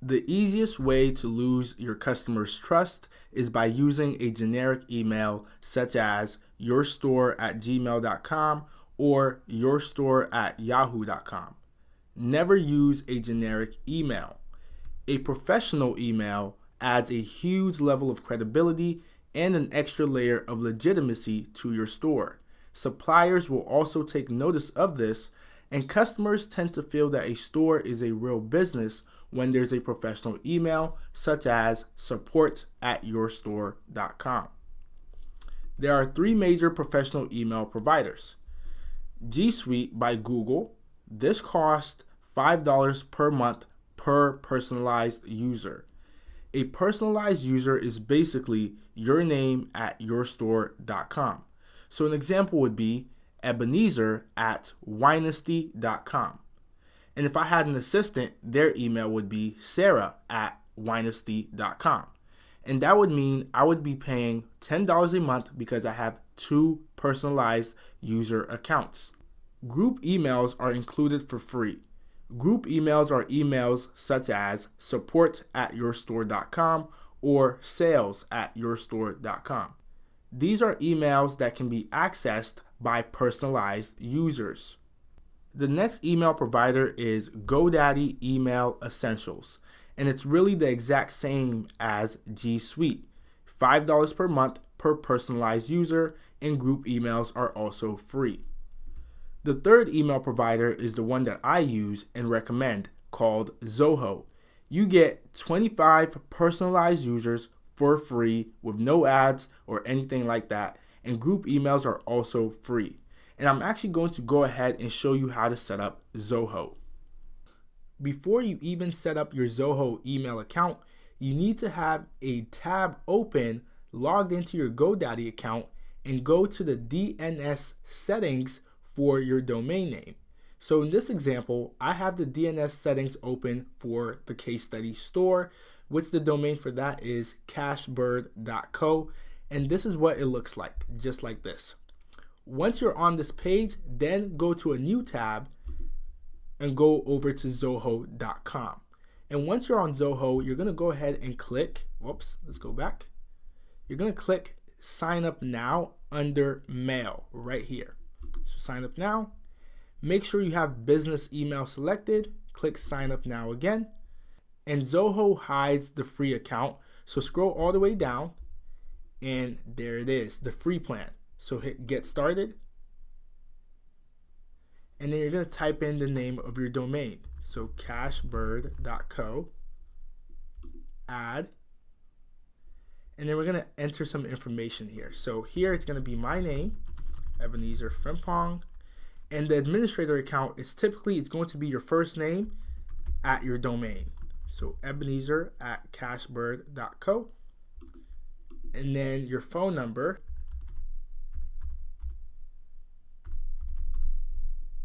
The easiest way to lose your customers' trust is by using a generic email such as yourstore@gmail.com or yourstore@yahoo.com. Never use a generic email. A professional email adds a huge level of credibility and an extra layer of legitimacy to your store. Suppliers will also take notice of this, and customers tend to feel that a store is a real business when there's a professional email such as support@yourstore.com. There are three major professional email providers. G Suite by Google. This costs $5 per month per personalized user. A personalized user is basically your name at yourstore.com. So an example would be Ebenezer@winesty.com. And if I had an assistant, their email would be Sarah@winesty.com. And that would mean I would be paying $10 a month because I have two personalized user accounts. Group emails are included for free. Group emails are emails such as support@yourstore.com or sales@yourstore.com. These are emails that can be accessed by personalized users. The next email provider is GoDaddy Email Essentials, and it's really the exact same as G Suite. $5 per month per personalized user, and group emails are also free. The third email provider is the one that I use and recommend, called Zoho. You get 25 personalized users for free with no ads or anything like that, and group emails are also free. And I'm actually going to go ahead and show you how to set up Zoho. Before you even set up your Zoho email account, you need to have a tab open logged into your GoDaddy account and go to the DNS settings for your domain name. So in this example, I have the DNS settings open for the case study store, which the domain for that is cashbird.co, and this is what it looks like, just like this. Once you're on this page, then go to a new tab and go over to zoho.com. And once you're on Zoho, you're going to go ahead and click, let's go back. You're going to click sign up now under mail right here. So sign up now. Make sure you have business email selected. Click sign up now again. And Zoho hides the free account. So scroll all the way down and there it is, the free plan. So hit get started. And then you're going to type in the name of your domain. So cashbird.co, add. And then we're going to enter some information here. So here it's going to be my name, Ebenezer Frimpong. And the administrator account is typically, it's going to be your first name at your domain. So Ebenezer@cashbird.co. And then your phone number.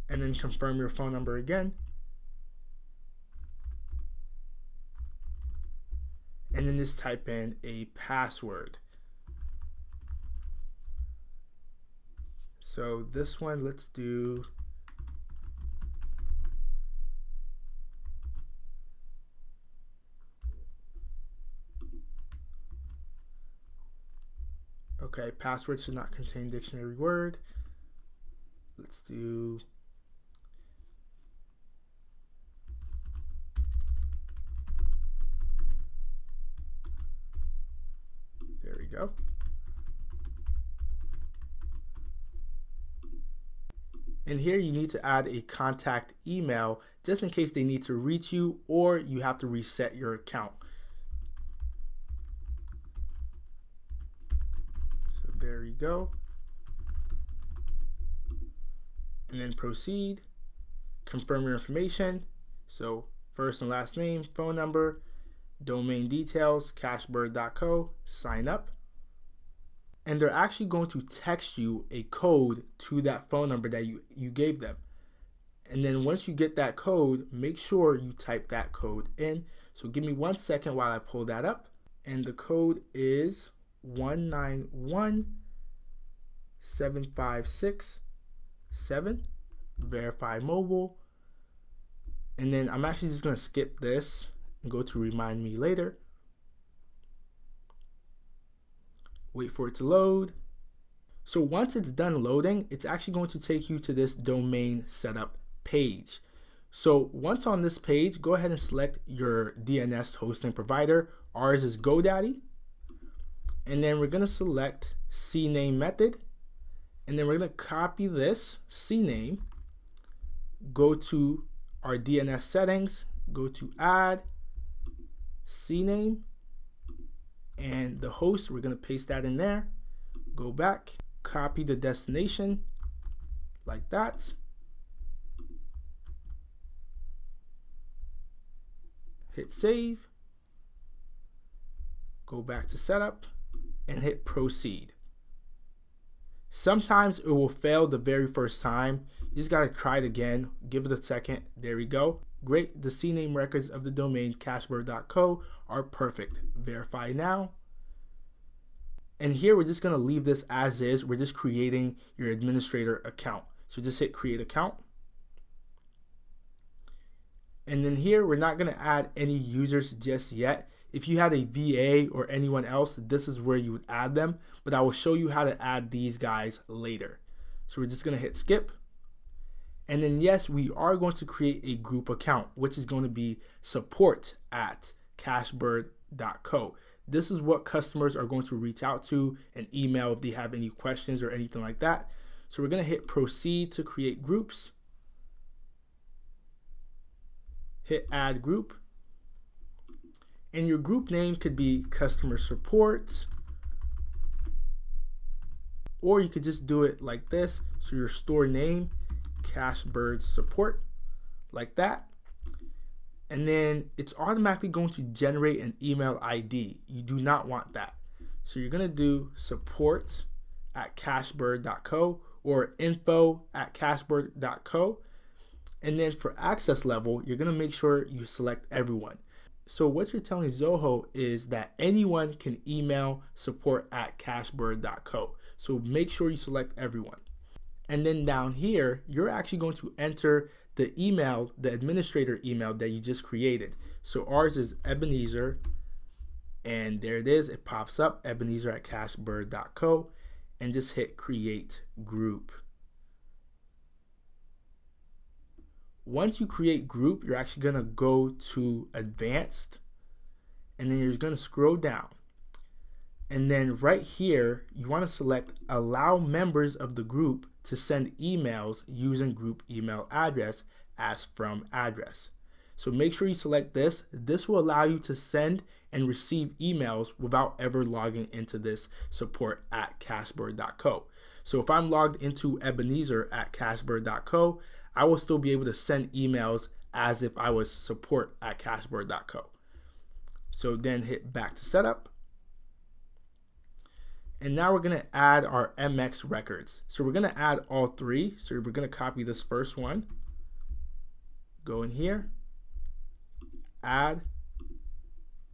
And then confirm your phone number again. And then just type in a password. So this one, let's do okay, password should not contain dictionary word. Let's do there we go. And here you need to add a contact email just in case they need to reach you or you have to reset your account. So there you go. And then proceed. Confirm your information. So first and last name, phone number, domain details, cashbird.co, sign up. And they're actually going to text you a code to that phone number that you gave them. And then once you get that code, make sure you type that code in. So give me 1 second while I pull that up. And the code is 191756 verify mobile. And then I'm actually just going to skip this and go to remind me later. Wait for it to load. So once it's done loading, it's actually going to take you to this domain setup page. So once on this page, go ahead and select your DNS hosting provider. Ours is GoDaddy. And then we're going to select CNAME method. And then we're going to copy this CNAME, go to our DNS settings, go to add CNAME, and the host, we're going to paste that in there. Go back, copy the destination like that. Hit save. Go back to setup and hit proceed. Sometimes it will fail the very first time. You just gotta try it again. Give it a second. There we go. Great. The CNAME records of the domain cashbird.co are perfect. Verify now. And here we're just gonna leave this as is. We're just creating your administrator account. So just hit create account. And then here we're not gonna add any users just yet. If you had a VA or anyone else, this is where you would add them, but I will show you how to add these guys later. So we're just gonna hit skip. And then yes, we are going to create a group account, which is going to be support@cashbird.co. This is what customers are going to reach out to and email if they have any questions or anything like that. So we're gonna hit proceed to create groups. Hit add group. And your group name could be customer support, or you could just do it like this. So your store name, Cashbird support, like that. And then it's automatically going to generate an email ID. You do not want that. So you're gonna do support@cashbird.co or info@cashbird.co. And then for access level, you're gonna make sure you select everyone. So what you're telling Zoho is that anyone can email support@cashbird.co. So make sure you select everyone. And then down here, you're actually going to enter the email, the administrator email that you just created. So ours is Ebenezer, and there it is. It pops up, Ebenezer@cashbird.co, and just hit create group. Once you create group, you're actually gonna go to advanced, and then you're gonna scroll down. And then right here, you wanna select allow members of the group to send emails using group email address as from address. So make sure you select this. This will allow you to send and receive emails without ever logging into this support@cashbird.co. So if I'm logged into Ebenezer@cashbird.co, I will still be able to send emails as if I was support@cashbird.co. So then hit back to setup. And now we're gonna add our MX records. So we're gonna add all three. So we're gonna copy this first one, go in here, add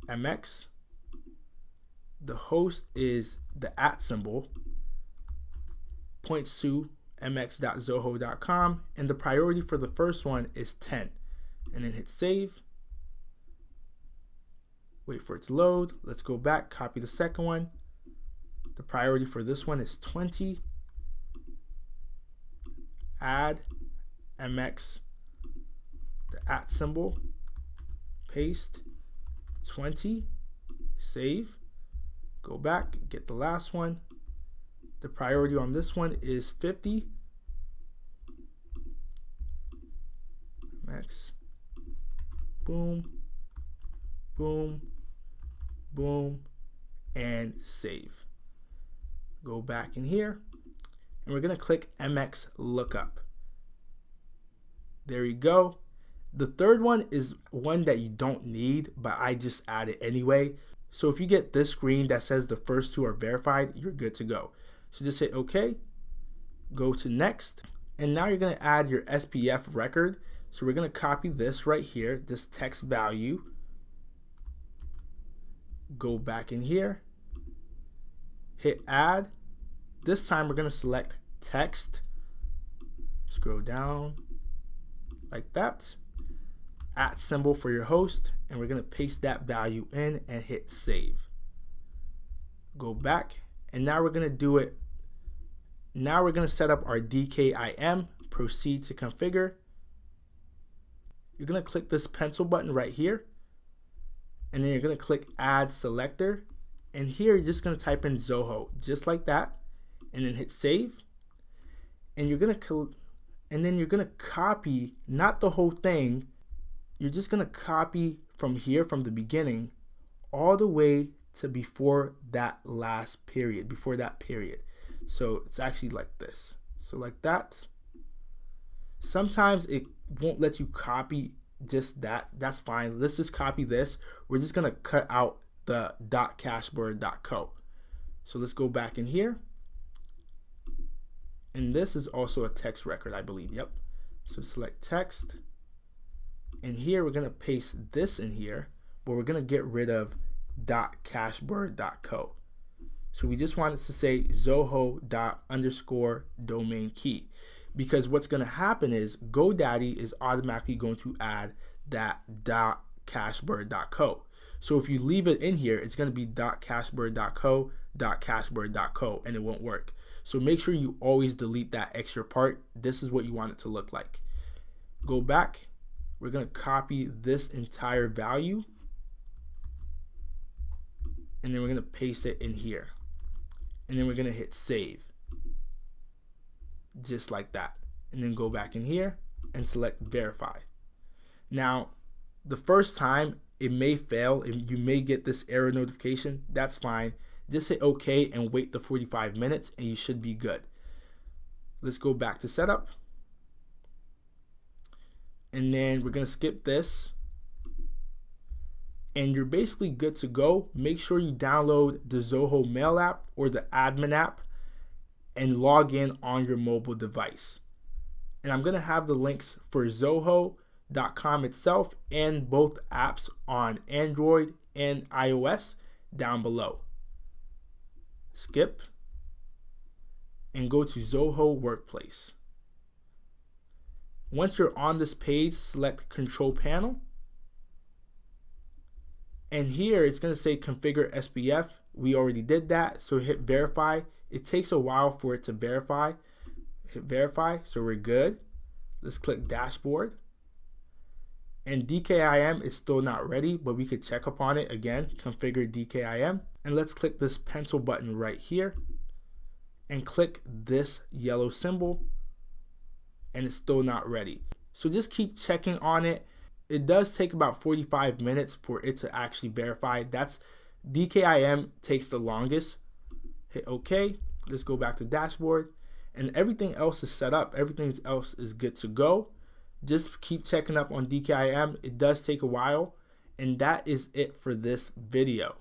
MX. The host is the @ symbol, points to mx.zoho.com, and the priority for the first one is 10. And then hit save. Wait for it to load. Let's go back, copy the second one. The priority for this one is 20. Add MX, the @ symbol, paste 20, save. Go back, get the last one. The priority on this one is 50. MX, boom, boom, boom, and save. Go back in here, and we're gonna click MX lookup. There you go. The third one is one that you don't need, but I just add it anyway. So if you get this screen that says the first two are verified, you're good to go. So just hit OK, go to next, and now you're gonna add your SPF record. So we're gonna copy this right here, this text value. Go back in here, hit add. This time we're gonna select text. Scroll down like that. @ symbol for your host, and we're going to paste that value in and hit save. Go back, and now we're going to do it. Now we're going to set up our DKIM, proceed to configure. You're going to click this pencil button right here, and then you're going to click add selector, and here you're just going to type in Zoho, just like that, and then hit save. And you're going to copy, not the whole thing, you're just going to copy from here, from the beginning, all the way to before that last period, before that period. So it's actually like this. So like that. Sometimes it won't let you copy just that. That's fine. Let's just copy this. We're just going to cut out the .cashbird.co. So let's go back in here. And this is also a text record, I believe. Yep. So select text. And here we're going to paste this in here, but we're going to get rid of .cashbird.co. So we just want it to say Zoho._domain key, because what's going to happen is GoDaddy is automatically going to add that .cashbird.co. So if you leave it in here, it's going to be .cashbird.co, .cashbird.co, and it won't work. So make sure you always delete that extra part. This is what you want it to look like. Go back. We're going to copy this entire value, and then we're going to paste it in here. And then we're going to hit save. Just like that. And then go back in here and select verify. Now, the first time it may fail and you may get this error notification. That's fine. Just hit OK and wait the 45 minutes and you should be good. Let's go back to setup. And then we're going to skip this. And you're basically good to go. Make sure you download the Zoho Mail app or the admin app and log in on your mobile device. And I'm going to have the links for Zoho.com itself and both apps on Android and iOS down below. Skip and go to Zoho Workplace. Once you're on this page, select Control Panel. And here it's going to say configure SPF. We already did that, so hit verify. It takes a while for it to verify. Hit verify, so we're good. Let's click dashboard. And DKIM is still not ready, but we could check up on it again. Configure DKIM. And let's click this pencil button right here and click this yellow symbol, and it's still not ready. So just keep checking on it. It does take about 45 minutes for it to actually verify. That's DKIM takes the longest. Hit OK. Let's go back to dashboard, and everything else is set up. Everything else is good to go. Just keep checking up on DKIM. It does take a while, and that is it for this video.